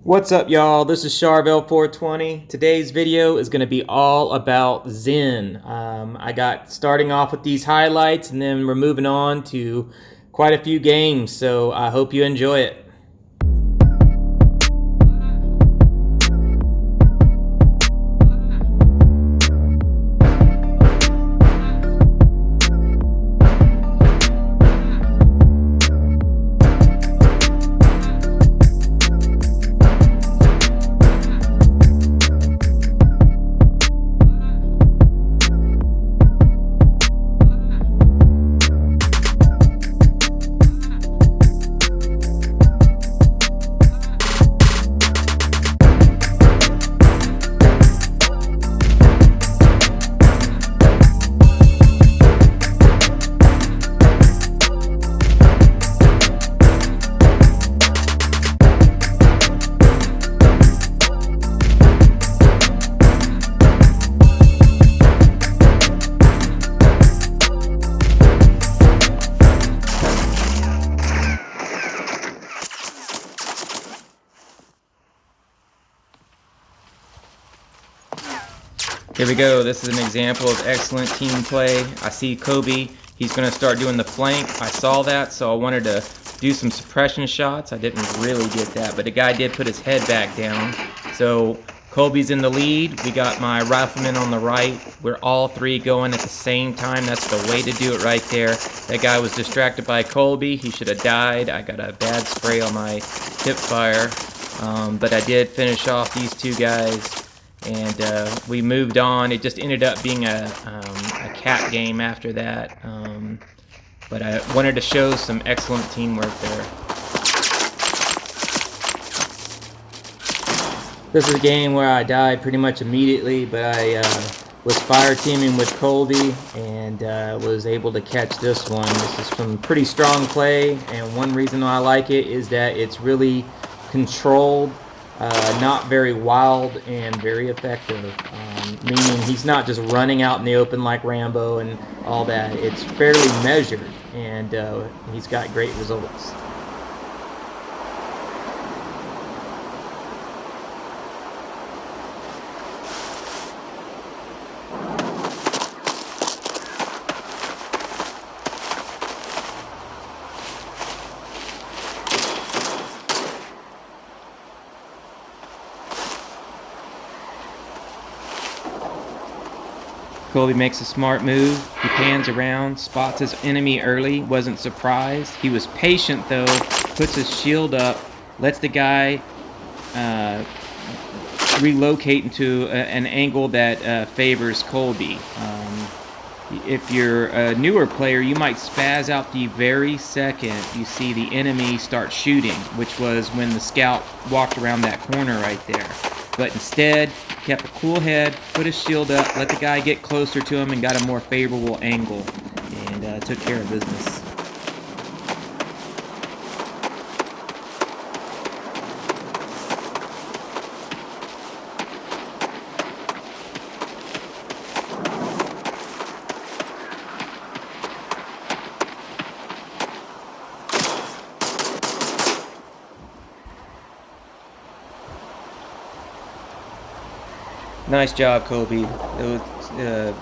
What's up, y'all? This is Charvel420. Today's video is going to be all about Zhen. I got starting off with these highlights, and then we're moving on to quite a few games, so I hope you enjoy it. Here we go. This is an example of excellent team play. I see Kobe. He's going to start doing the flank. I saw that, so I wanted to do some suppression shots. I didn't really get that, but the guy did put his head back down. So Kobe's in the lead. We got my rifleman on the right. We're all three going at the same time. That's the way to do it right there. That guy was distracted by Kobe. He should have died. I got a bad spray on my hip fire, but I did finish off these two guys. And we moved on. It just ended up being a cat game after that. But I wanted to show some excellent teamwork there. This is a game where I died pretty much immediately, but I was fire teaming with Colby and was able to catch this one. This is some pretty strong play, and one reason I like it is that it's really controlled. Not very wild and very effective, meaning he's not just running out in the open like Rambo and all that. It's fairly measured, and he's got great results. Colby makes a smart move. He pans around, spots his enemy early, wasn't surprised. He was patient though, puts his shield up, lets the guy relocate into an angle that favors Colby. If you're a newer player, you might spaz out the very second you see the enemy start shooting, which was when the scout walked around that corner right there. But instead, kept a cool head, put his shield up, let the guy get closer to him and got a more favorable angle, and took care of business. Nice job, Kobe. It was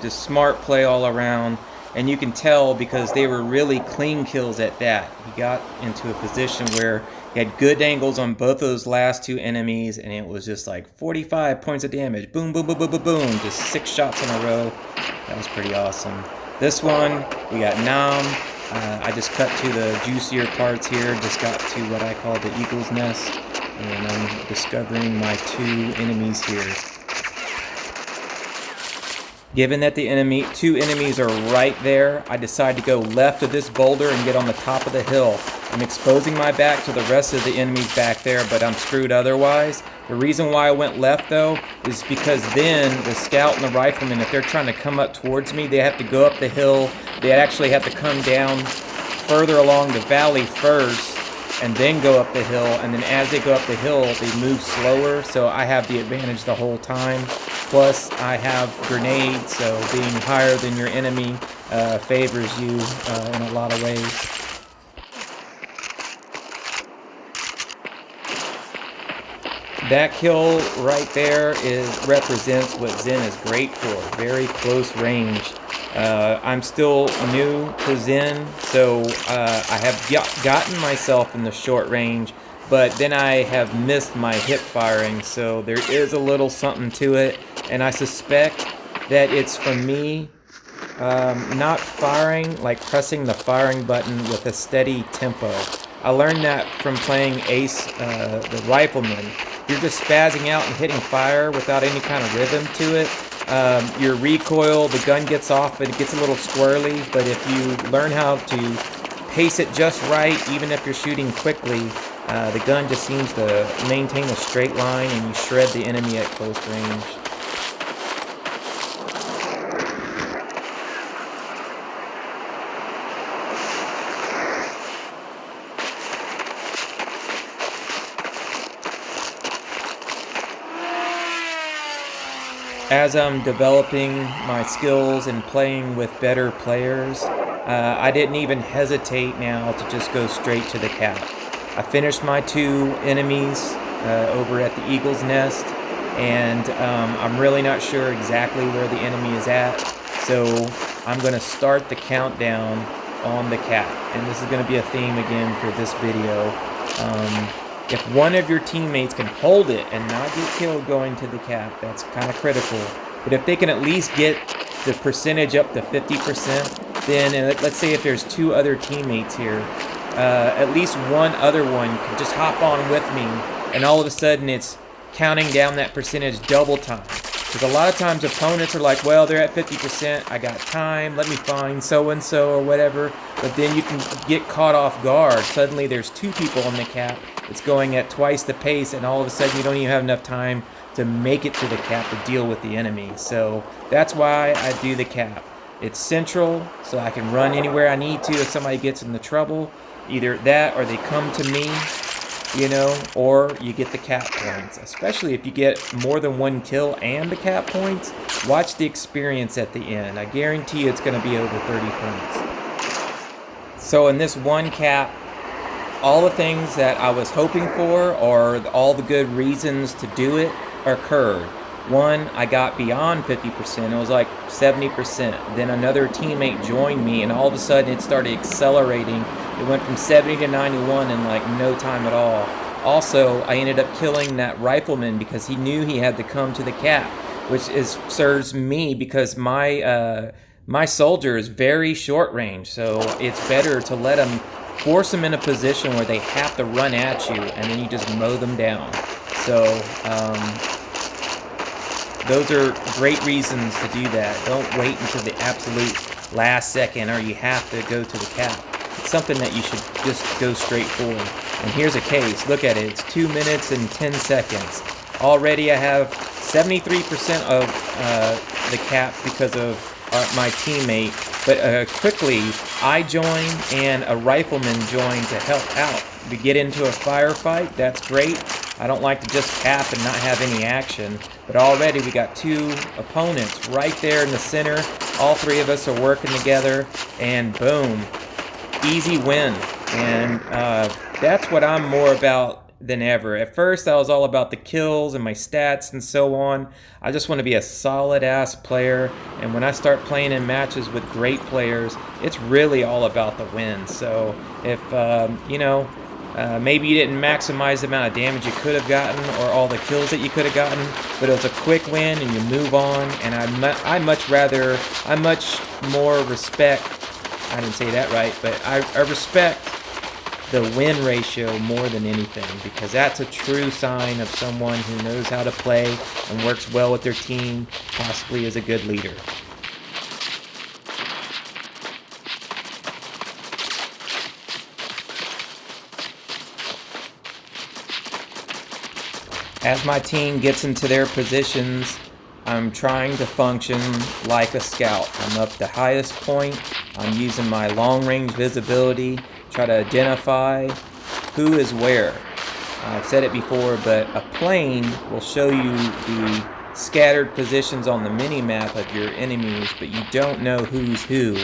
just smart play all around, and you can tell because they were really clean kills at that. He got into a position where he had good angles on both those last two enemies, and it was just like 45 points of damage. Boom, boom, boom, boom, boom, boom. Just 6 shots in a row. That was pretty awesome. This one, we got Nam. I just cut to the juicier parts here. Just got to what I call the eagle's nest, and I'm discovering my 2 enemies here. Given that the 2 enemies are right there, I decide to go left of this boulder and get on the top of the hill. I'm exposing my back to the rest of the enemies back there, but I'm screwed otherwise. The reason why I went left though is because then the scout and the rifleman, if they're trying to come up towards me, they have to go up the hill. They actually have to come down further along the valley first and then go up the hill, and then as they go up the hill, they move slower, so I have the advantage the whole time. Plus, I have grenades, so being higher than your enemy favors you in a lot of ways. That kill right there represents what Zhen is great for, very close range. I'm still new to Zhen, so I have gotten myself in the short range, but then I have missed my hip firing, so there is a little something to it, and I suspect that it's from me not firing, like pressing the firing button with a steady tempo. I learned that from playing Ace, the Rifleman. If you're just spazzing out and hitting fire without any kind of rhythm to it, your recoil, the gun gets off, but it gets a little squirrely. But if you learn how to pace it just right, even if you're shooting quickly, the gun just seems to maintain a straight line and you shred the enemy at close range. As I'm developing my skills and playing with better players, I didn't even hesitate now to just go straight to the cap. I finished my 2 enemies over at the Eagle's Nest, and I'm really not sure exactly where the enemy is at, so I'm going to start the countdown on the cap. And this is going to be a theme again for this video. If one of your teammates can hold it and not get killed going to the cap, that's kind of critical. But if they can at least get the percentage up to 50%, then let's say if there's 2 other teammates here, at least one other one can just hop on with me, and all of a sudden it's counting down that percentage double time. Because a lot of times opponents are like, well, they're at 50%, I got time, let me find so-and-so or whatever. But then you can get caught off guard. Suddenly there's 2 people on the cap, it's going at twice the pace, and all of a sudden you don't even have enough time to make it to the cap to deal with the enemy. So that's why I do the cap. It's central, so I can run anywhere I need to if somebody gets into trouble. Either that or they come to me, you know, or you get the cap points. Especially if you get more than 1 kill and the cap points, watch the experience at the end. I guarantee you it's going to be over 30 points. So in this one cap, all the things that I was hoping for, or all the good reasons to do it, occurred. One, I got beyond 50%, it was like 70%. Then another teammate joined me, and all of a sudden it started accelerating. It went from 70 to 91 in like no time at all. Also, I ended up killing that Rifleman because he knew he had to come to the cap, which serves me because my soldier is very short range, so it's better to let him force them in a position where they have to run at you, and then you just mow them down. So those are great reasons to do that. Don't wait until the absolute last second or you have to go to the cap. It's something that you should just go straight for. And here's a case. Look at it. It's 2 minutes and 10 seconds. Already I have 73% of the cap because of my teammate. But quickly, I joined and a Rifleman joined to help out. We get into a firefight, that's great. I don't like to just cap and not have any action. But already we got 2 opponents right there in the center. All 3 of us are working together, and boom, easy win. And that's what I'm more about than ever. At first I was all about the kills and my stats and so on. I just want to be a solid ass player, and when I start playing in matches with great players, it's really all about the win. So if you know, maybe you didn't maximize the amount of damage you could have gotten or all the kills that you could have gotten, but it was a quick win and you move on. And I much more respect, I didn't say that right, but I respect the win ratio more than anything, because that's a true sign of someone who knows how to play and works well with their team, possibly is a good leader. As my team gets into their positions, I'm trying to function like a scout. I'm up the highest point. I'm using my long-range visibility, try to identify who is where. I've said it before, but a plane will show you the scattered positions on the mini-map of your enemies, but you don't know who's who.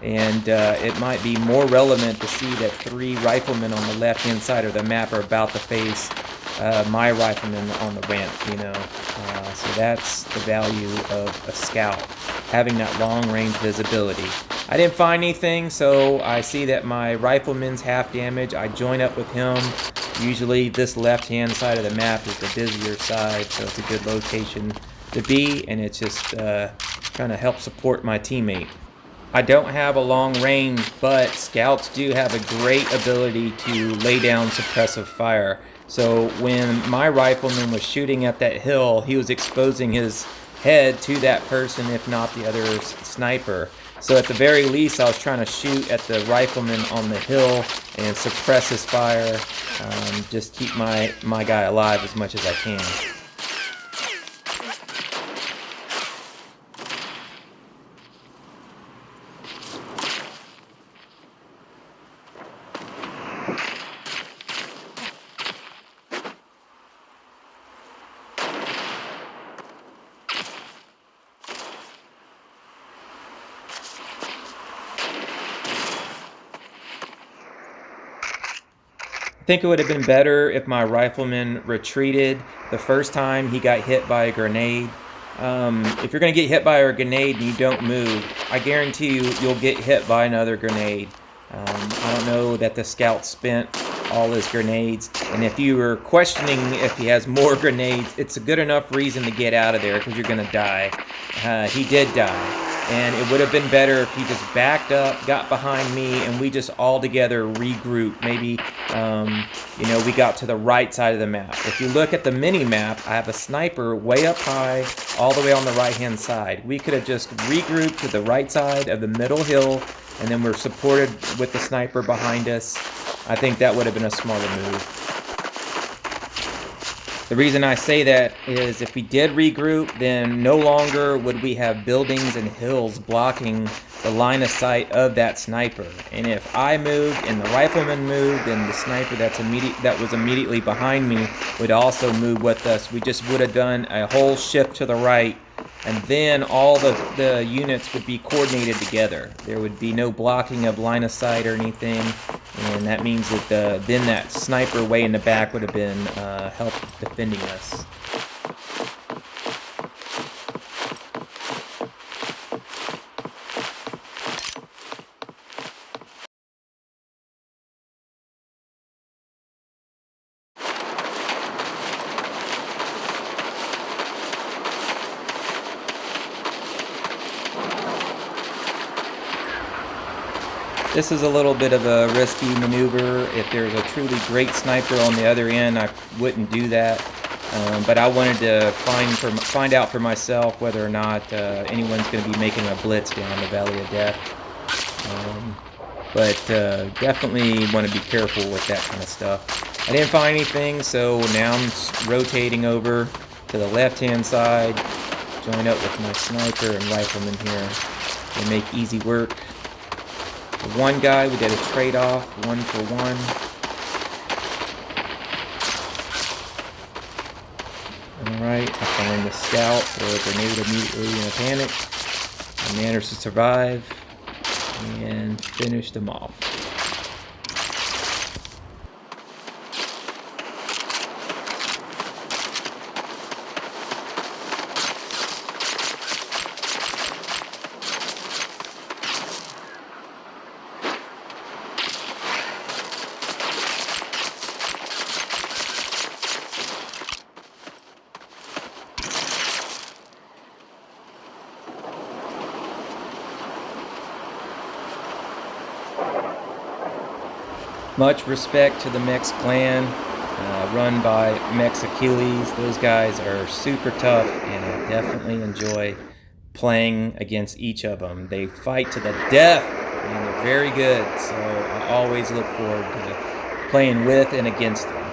And it might be more relevant to see that 3 riflemen on the left-hand side of the map are about to face my rifleman on the ramp, you know. So that's the value of a scout, having that long range visibility. I didn't find anything, so I see that my rifleman's half damage. I join up with him. Usually this left-hand side of the map is the busier side, so it's a good location to be, and it's just trying to help support my teammate. I don't have a long range, but scouts do have a great ability to lay down suppressive fire. So when my rifleman was shooting at that hill, he was exposing his head to that person, if not the other sniper. So at the very least, I was trying to shoot at the rifleman on the hill and suppress his fire, just keep my guy alive as much as I can. I think it would have been better if my rifleman retreated the first time he got hit by a grenade. If you're going to get hit by a grenade and you don't move, I guarantee you'll get hit by another grenade. I don't know that the scout spent all his grenades, and if you were questioning if he has more grenades, it's a good enough reason to get out of there because you're going to die. He did die. And it would have been better if he just backed up, got behind me, and we just all together regrouped. Maybe, we got to the right side of the map. If you look at the mini map, I have a sniper way up high, all the way on the right-hand side. We could have just regrouped to the right side of the middle hill, and then we're supported with the sniper behind us. I think that would have been a smarter move. The reason I say that is if we did regroup, then no longer would we have buildings and hills blocking the line of sight of that sniper. And if I moved and the rifleman moved, then the sniper that was immediately behind me would also move with us. We just would have done a whole shift to the right, and then all the units would be coordinated together. There would be no blocking of line of sight or anything, and that means that then that sniper way in the back would have been help defending us. This is a little bit of a risky maneuver. If there's a truly great sniper on the other end, I wouldn't do that. But I wanted to find out for myself whether or not anyone's going to be making a blitz down the Valley of Death. But definitely want to be careful with that kind of stuff. I didn't find anything, so now I'm rotating over to the left-hand side, join up with my sniper and rifleman here, and make easy work. One guy, we did a trade-off, 1-for-1. Alright, I find the scout or a grenade immediately in a panic. I managed to survive and finish them off. Much respect to the Mex clan, run by Mex Achilles. Those guys are super tough, and I definitely enjoy playing against each of them. They fight to the death, and they're very good, so I always look forward to playing with and against them.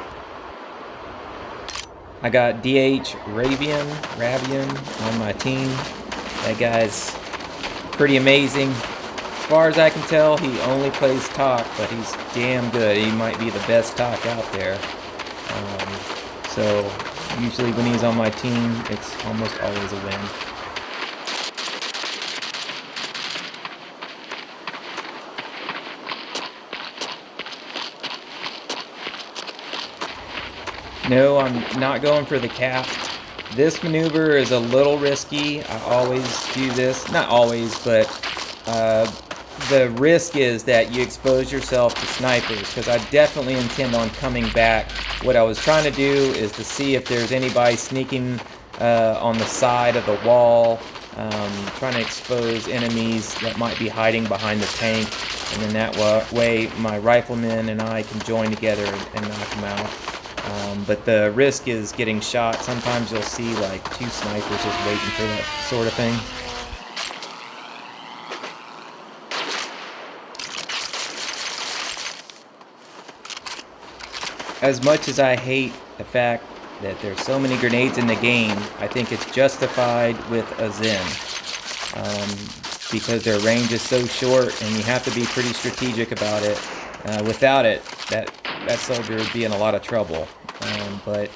I got DH Ravian on my team. That guy's pretty amazing. As far as I can tell, he only plays talk, but he's damn good. He might be the best talk out there. So usually when he's on my team, it's almost always a win. No, I'm not going for the cap. This maneuver is a little risky. I always do this. Not always, but uh, the risk is that you expose yourself to snipers, because I definitely intend on coming back. What I was trying to do is to see if there's anybody sneaking on the side of the wall, trying to expose enemies that might be hiding behind the tank, and then that way my riflemen and I can join together and knock them out. But the risk is getting shot. Sometimes you'll see like 2 snipers just waiting for that sort of thing. As much as I hate the fact that there's so many grenades in the game, I think it's justified with a Zhen. Because their range is so short and you have to be pretty strategic about it. Without it, that soldier would be in a lot of trouble. But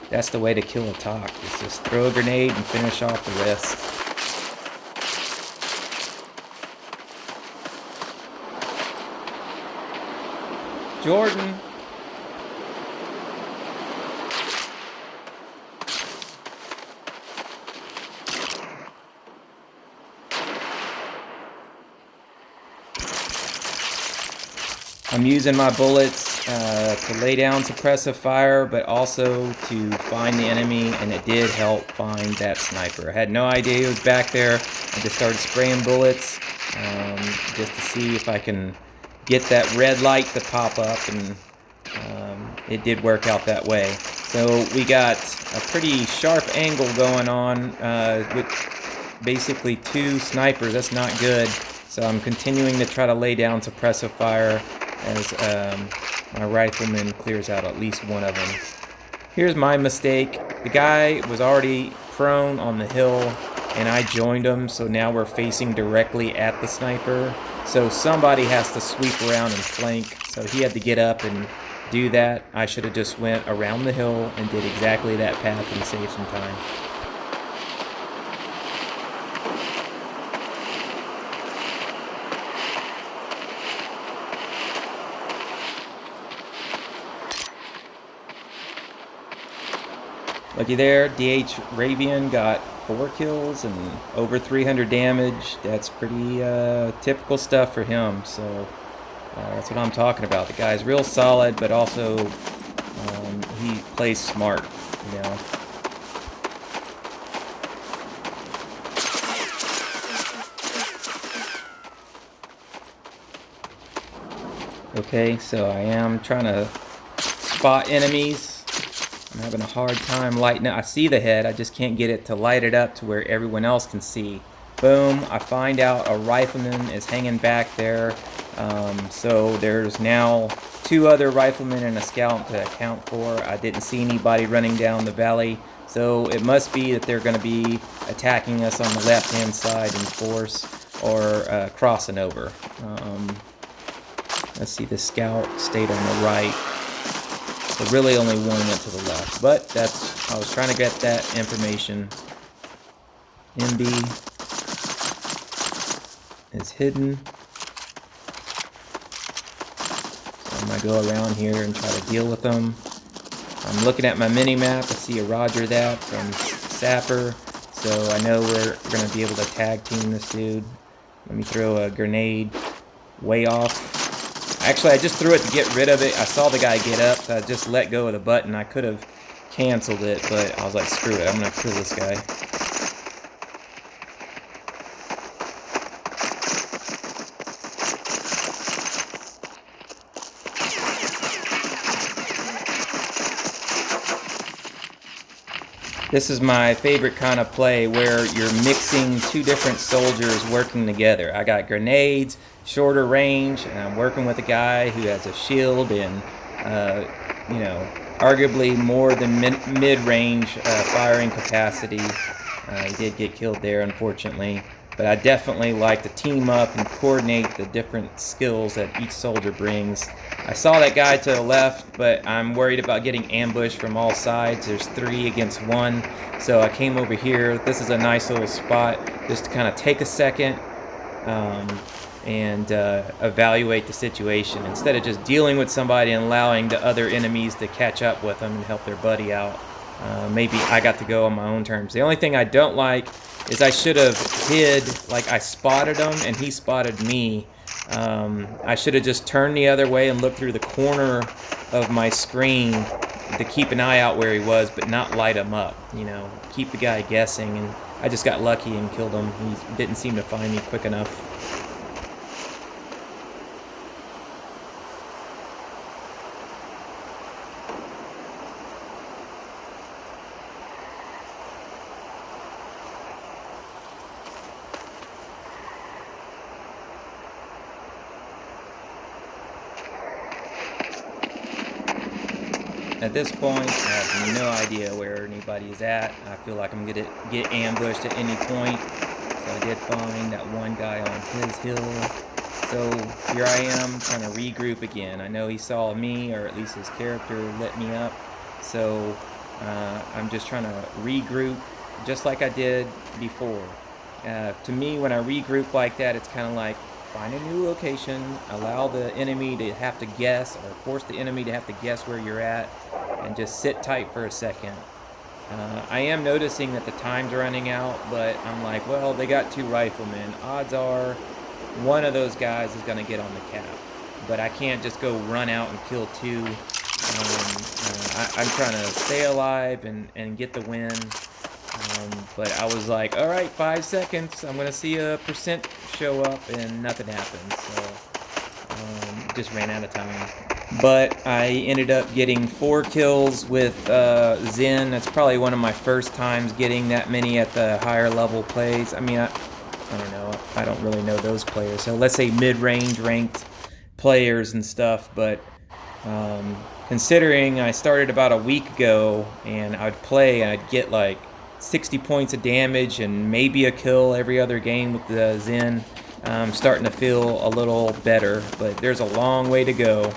that's the way to kill a talk. Is just throw a grenade and finish off the rest. Jordan. I'm using my bullets to lay down suppressive fire, but also to find the enemy, and it did help find that sniper. I had no idea he was back there. I just started spraying bullets just to see if I can get that red light to pop up, and it did work out that way. So we got a pretty sharp angle going on with basically 2 snipers. That's not good. So I'm continuing to try to lay down suppressive fire as my rifleman clears out at least one of them. Here's my mistake. The guy was already prone on the hill, and I joined him, so now we're facing directly at the sniper. So somebody has to sweep around and flank, so he had to get up and do that. I should have just went around the hill and did exactly that path and saved some time. Looky there, DH Ravian got 4 kills and over 300 damage. That's pretty typical stuff for him, so that's what I'm talking about. The guy's real solid, but also he plays smart, you know. Okay, so I am trying to spot enemies. I'm having a hard time lighting it. I see the head, I just can't get it to light it up to where everyone else can see. Boom, I find out a rifleman is hanging back there. So there's now 2 other riflemen and a scout to account for. I didn't see anybody running down the valley. So it must be that they're going to be attacking us on the left-hand side in force, or crossing over. Let's see, the scout stayed on the right. So really only one went to the left, but I was trying to get that information. MB is hidden. So I'm gonna go around here and try to deal with them. I'm looking at my mini-map. I see a roger that from Sapper, so I know we're gonna be able to tag team this dude. Let me throw a grenade way off. Actually, I just threw it to get rid of it. I saw the guy get up, so I just let go of the button. I could have canceled it, but I was like, screw it, I'm gonna kill this guy. This is my favorite kind of play, where you're mixing 2 different soldiers working together. I got grenades, shorter range, and I'm working with a guy who has a shield and, you know, arguably more than mid-range firing capacity. He did get killed there, unfortunately. But I definitely like to team up and coordinate the different skills that each soldier brings. I saw that guy to the left, but I'm worried about getting ambushed from all sides. There's 3 against 1, so I came over here. This is a nice little spot just to kind of take a second, and evaluate the situation instead of just dealing with somebody and allowing the other enemies to catch up with them and help their buddy out. Maybe I got to go on my own terms. The only thing I don't like is I should have hid, like I spotted him and he spotted me. I should have just turned the other way and looked through the corner of my screen to keep an eye out where he was, but not light him up, you know, keep the guy guessing. And I just got lucky and killed him. He didn't seem to find me quick enough. At this point, I have no idea where anybody is at. I feel like I'm gonna get ambushed at any point. So I did find that one guy on his hill. So here I am trying to regroup again. I know he saw me, or at least his character lit me up. So I'm just trying to regroup just like I did before. To me, when I regroup like that, it's kind of like find a new location, allow the enemy to have to guess, or force the enemy to have to guess where you're at, and just sit tight for a second. I am noticing that the time's running out, but I'm like, well, they got 2 riflemen. Odds are one of those guys is going to get on the cap. But I can't just go run out and kill 2. I'm trying to stay alive and get the win. But I was like, all right, 5 seconds. I'm going to see a percent show up, and nothing happened. So just ran out of time. But I ended up getting 4 kills with Zhen. That's probably one of my first times getting that many at the higher level plays. I mean, I don't know. I don't really know those players. So let's say mid-range ranked players and stuff. But considering I started about a week ago, and I'd play and I'd get like 60 points of damage and maybe a kill every other game with the Zhen, I'm starting to feel a little better. But there's a long way to go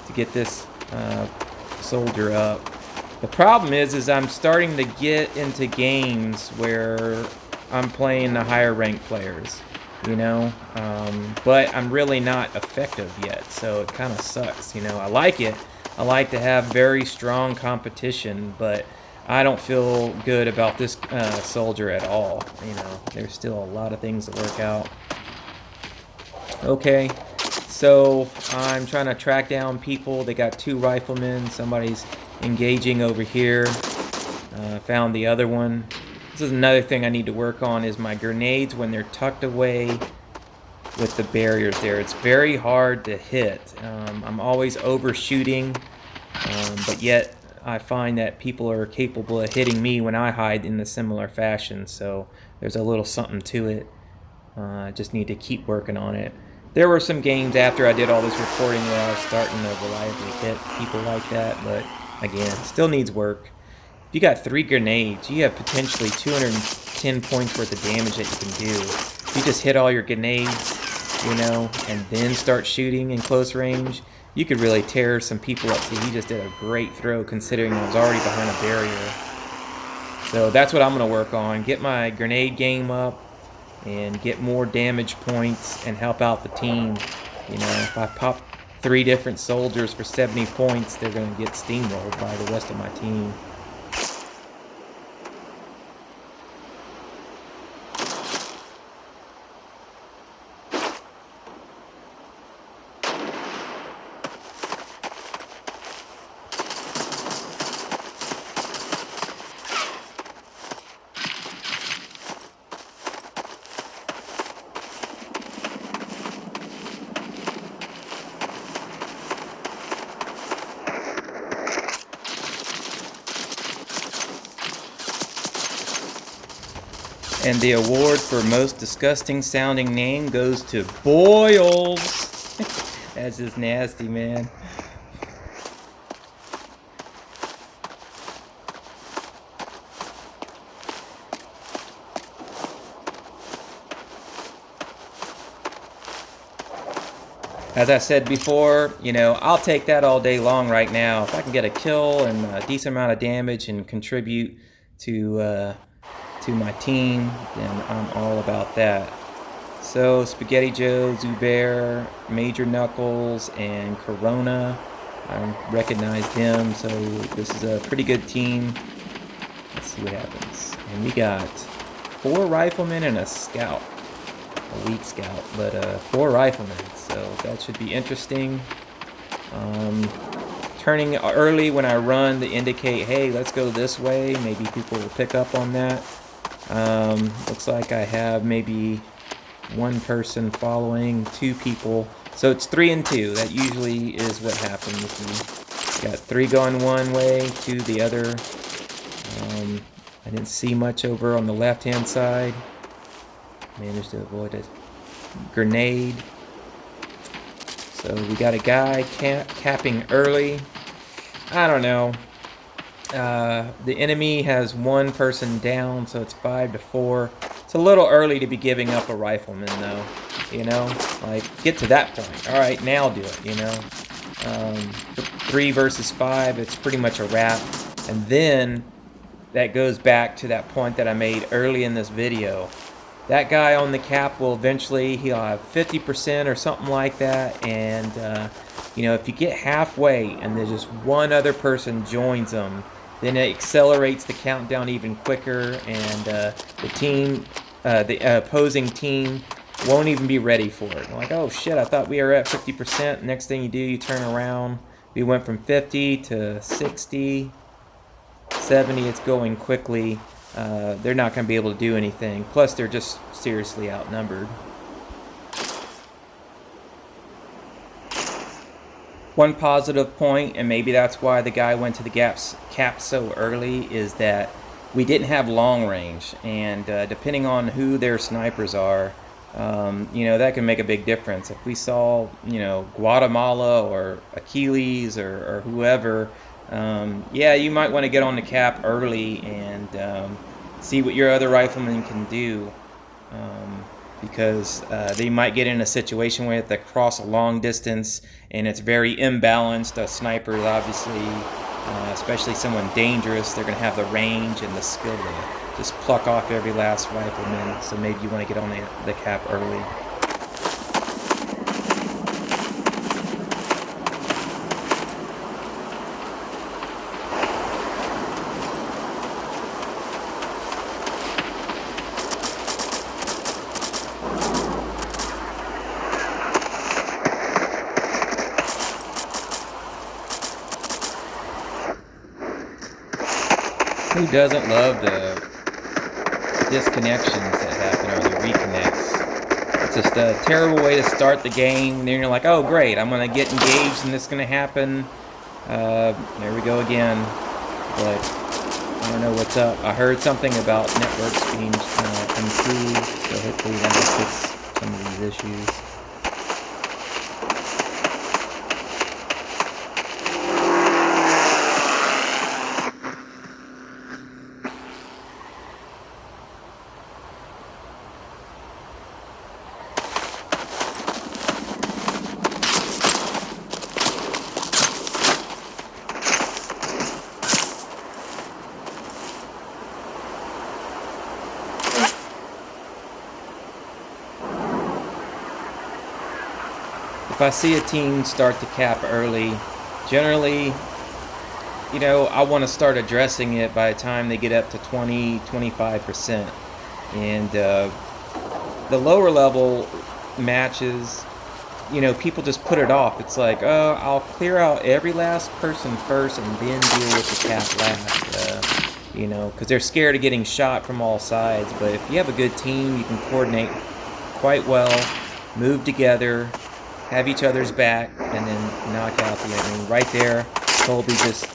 to get this soldier up. The problem is I'm starting to get into games where I'm playing the higher ranked players, you know, but I'm really not effective yet, so it kind of sucks, you know. I like it. I like to have very strong competition, but I don't feel good about this soldier at all, you know. There's still a lot of things to work out. Okay, so I'm trying to track down people. They got 2 riflemen. Somebody's engaging over here. Found the other one. This is another thing I need to work on, is my grenades when they're tucked away with the barriers there. It's very hard to hit. I'm always overshooting, but yet I find that people are capable of hitting me when I hide in a similar fashion. So there's a little something to it. I just need to keep working on it. There were some games after I did all this recording where I was starting to reliably hit people like that, but again, still needs work. If you got 3 grenades, you have potentially 210 points worth of damage that you can do. If you just hit all your grenades, you know, and then start shooting in close range, you could really tear some people up. See, he just did a great throw considering I was already behind a barrier. So that's what I'm going to work on. Get my grenade game up and get more damage points and help out the team. You know, if I pop 3 different soldiers for 70 points, they're going to get steamrolled by the rest of my team. And the award for most disgusting sounding name goes to Boils. That's just nasty, man. As I said before, you know, I'll take that all day long right now. If I can get a kill and a decent amount of damage and contribute to my team, then I'm all about that. So Spaghetti Joe, Zubair, Major Knuckles, and Corona. I recognize them, so this is a pretty good team. Let's see what happens. And we got 4 riflemen and a scout. A weak scout, but 4 riflemen, so that should be interesting. Turning early when I run to indicate, hey, let's go this way. Maybe people will pick up on that. Looks like I have maybe 1 person following, 2 people. So it's 3 and 2. That usually is what happens. You got 3 going one way, 2 the other. I didn't see much over on the left-hand side. Managed to avoid a grenade. So we got a guy capping early. I don't know. The enemy has 1 person down, so it's 5-4. It's a little early to be giving up a rifleman, though. You know, like, get to that point. All right, now do it. You know, 3 versus 5. It's pretty much a wrap. And then that goes back to that point that I made early in this video. That guy on the cap will eventually, he'll have 50% or something like that, and you know, if you get halfway and there's just 1 other person joins them, then it accelerates the countdown even quicker, and the opposing team won't even be ready for it. Like, oh shit, I thought we were at 50%. Next thing you do, you turn around. We went from 50 to 60, 70. It's going quickly. They're not going to be able to do anything. Plus, they're just seriously outnumbered. One positive point, and maybe that's why the guy went to the cap so early, is that we didn't have long range. And depending on who their snipers are, you know, that can make a big difference. If we saw, you know, Guatemala or Achilles or whoever, yeah, you might want to get on the cap early and see what your other riflemen can do, because they might get in a situation where they have to cross a long distance and it's very imbalanced. A sniper is obviously, especially someone dangerous, they're going to have the range and the skill to just pluck off every last rifleman, so maybe you want to get on the cap early. Who doesn't love the disconnections that happen, or the reconnects? It's just a terrible way to start the game. Then you're like, oh great, I'm going to get engaged and this is going to happen. There we go again. But I don't know what's up. I heard something about networks being improved, so hopefully that will fix some of these issues. If I see a team start to cap early, generally, you know, I want to start addressing it by the time they get up to 20-25%. And the lower level matches, you know, people just put it off. It's like, oh, I'll clear out every last person first and then deal with the cap last. You know, because they're scared of getting shot from all sides. But if you have a good team, you can coordinate quite well, move together, have each other's back, and then knock out the enemy. Right there, Colby just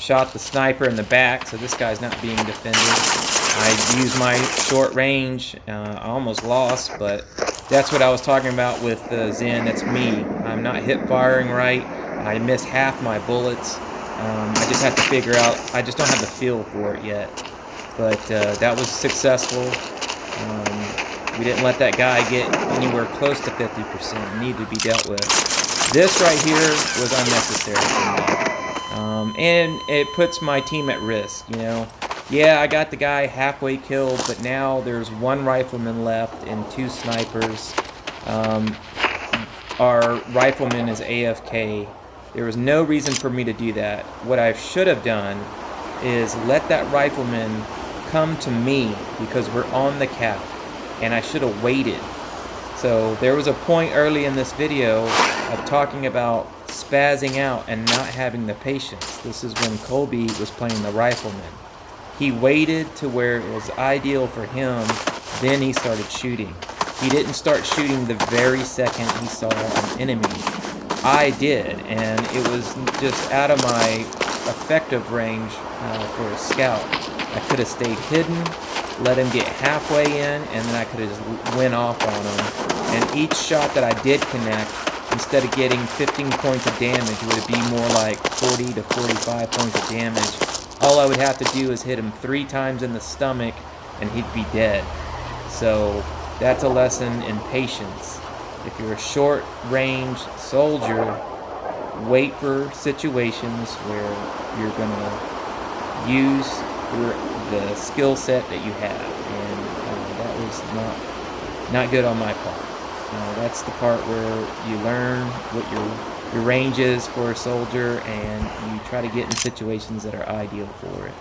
shot the sniper in the back, so this guy's not being defended. I used my short range. I almost lost, but that's what I was talking about with Zhen. That's me. I'm not hip firing right. I miss half my bullets. I just have to figure out. I just don't have the feel for it yet. But that was successful. We didn't let that guy get anywhere close to 50%. It needed to be dealt with. This right here was unnecessary for me. And it puts my team at risk, you know. Yeah, I got the guy halfway killed, but now there's one rifleman left and 2 snipers. Um, our rifleman is AFK. There was no reason for me to do that. What I should have done is let that rifleman come to me because we're on the cap, and I should have waited. So there was a point early in this video of talking about spazzing out and not having the patience. This is when Colby was playing the rifleman. He waited to where it was ideal for him, then he started shooting. He didn't start shooting the very second he saw an enemy. I did, and it was just out of my effective range for a scout. I could have stayed hidden, let him get halfway in, and then I could have just went off on him. And each shot that I did connect, instead of getting 15 points of damage, would it be more like 40 to 45 points of damage. All I would have to do is hit him 3 times in the stomach, and he'd be dead. So that's a lesson in patience. If you're a short-range soldier, wait for situations where you're gonna use the skill set that you have, and that was not good on my part. That's the part where you learn what your range is for a soldier, and you try to get in situations that are ideal for it.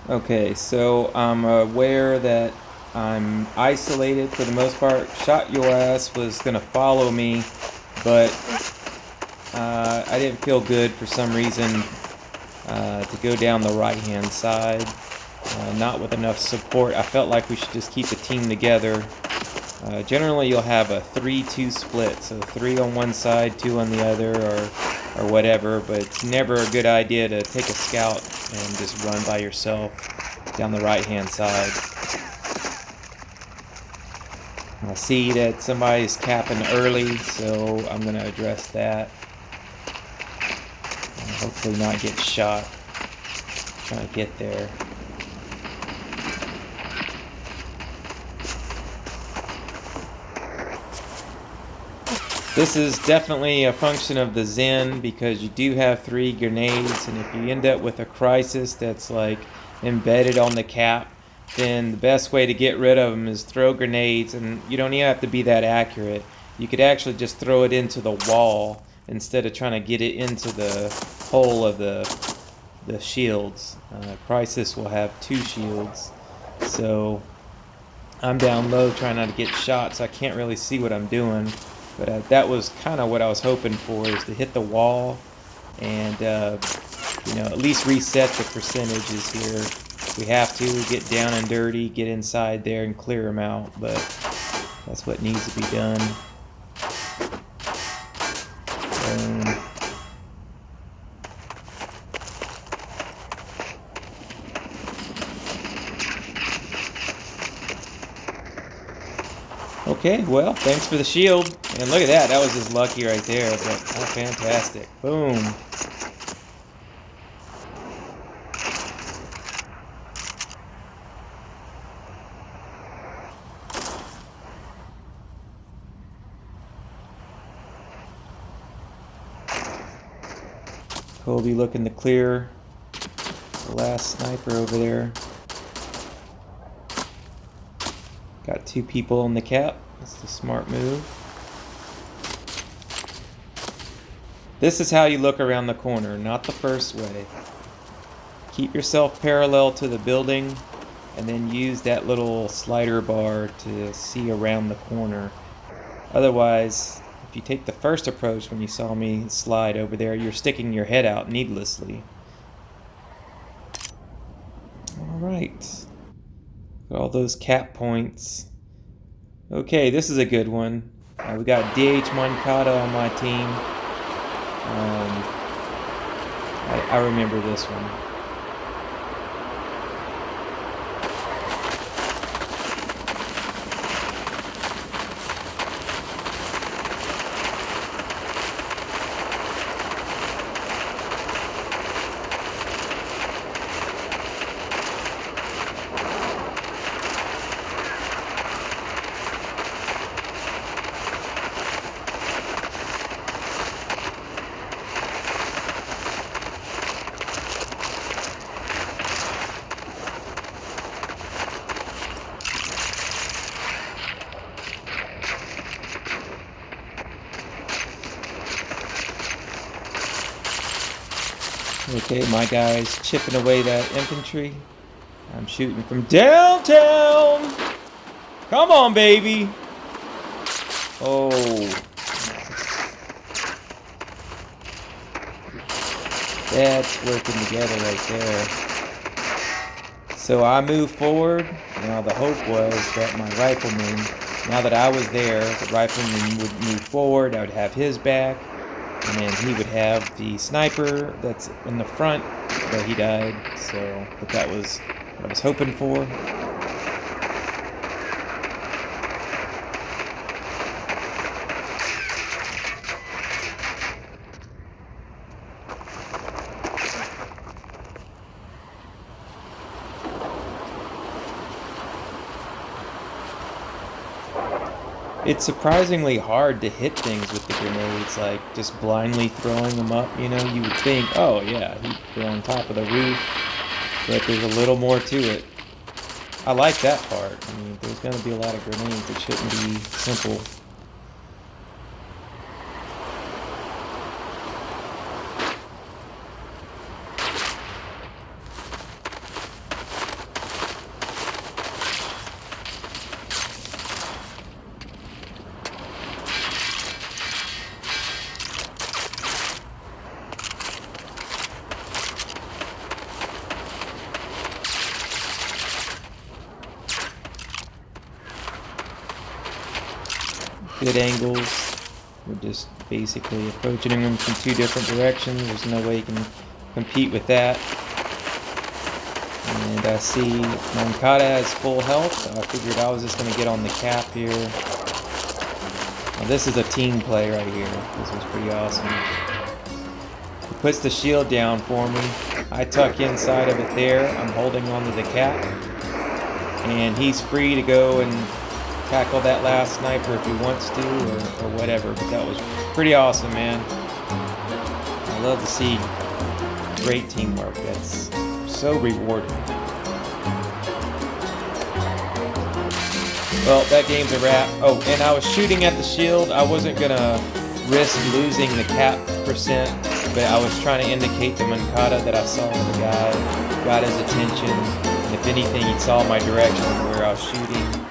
Okay, so I'm aware that I'm isolated for the most part. Shot Your Ass was gonna follow me, but I didn't feel good for some reason to go down the right-hand side. Not with enough support. I felt like we should just keep the team together. Generally, you'll have a 3-2 split, so 3 on one side, 2 on the other, or whatever, but it's never a good idea to take a scout and just run by yourself down the right-hand side. I see that somebody's capping early, so I'm going to address that. And hopefully not get shot. Trying to get there. This is definitely a function of the Zhen, because you do have 3 grenades, and if you end up with a crisis that's like embedded on the cap, then the best way to get rid of them is throw grenades, and you don't even have to be that accurate. You could actually just throw it into the wall instead of trying to get it into the hole of the shields. Crisis will have 2 shields, so I'm down low trying not to get shot, so I can't really see what I'm doing. But that was kind of what I was hoping for, is to hit the wall and at least reset the percentages here. We have to get down and dirty, get inside there and clear them out, but that's what needs to be done. Okay, well, thanks for the shield. And look at that, that was just lucky right there, but oh, fantastic. Boom. Colby looking to clear the last sniper over there. Got 2 people on the cap. That's the smart move. This is how you look around the corner, not the first way. Keep yourself parallel to the building, and then use that little slider bar to see around the corner. Otherwise, if you take the first approach when you saw me slide over there, you're sticking your head out needlessly. Alright. Got all those cap points. Okay, this is a good one. We got DH Moncada on my team. I remember this one. Okay, my guy's chipping away that infantry. I'm shooting from downtown. Come on, baby. Oh. That's working together right there. So I moved forward. Now the hope was that my rifleman, now that I was there, the rifleman would move forward. I would have his back. And then he would have the sniper that's in the front, but he died. So, but that was what I was hoping for. It's surprisingly hard to hit things with the grenades, like just blindly throwing them up, you know? You would think, oh yeah, they're on top of the roof, but there's a little more to it. I like that part. I mean, there's going to be a lot of grenades. It shouldn't be simple. Good angles. We're just basically approaching them from two different directions. There's no way you can compete with that. And I see Mankata has full health. I figured I was just going to get on the cap here. Now this is a team play right here. This was pretty awesome. He puts the shield down for me. I tuck inside of it there. I'm holding onto the cap. And he's free to go and tackle that last sniper if he wants to, or whatever. But that was pretty awesome, man. I love to see great teamwork. That's so rewarding. Well, that game's a wrap. Oh, and I was shooting at the shield. I wasn't gonna risk losing the cap percent, but I was trying to indicate to Mankata that I saw the guy, got his attention, and if anything, he saw my direction where I was shooting.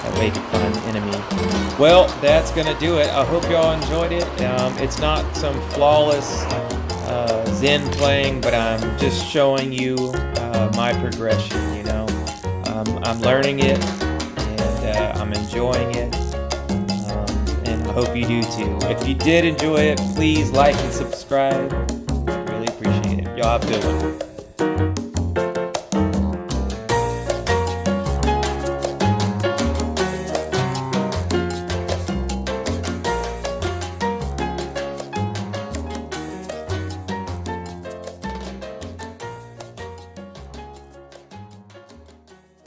That way he could find the enemy. Well, that's gonna do it. I hope y'all enjoyed it. It's not some flawless Zhen playing, but I'm just showing you my progression, you know. I'm learning it, and I'm enjoying it, and I hope you do too. If you did enjoy it, please like and subscribe. Really appreciate it. Y'all have a good one.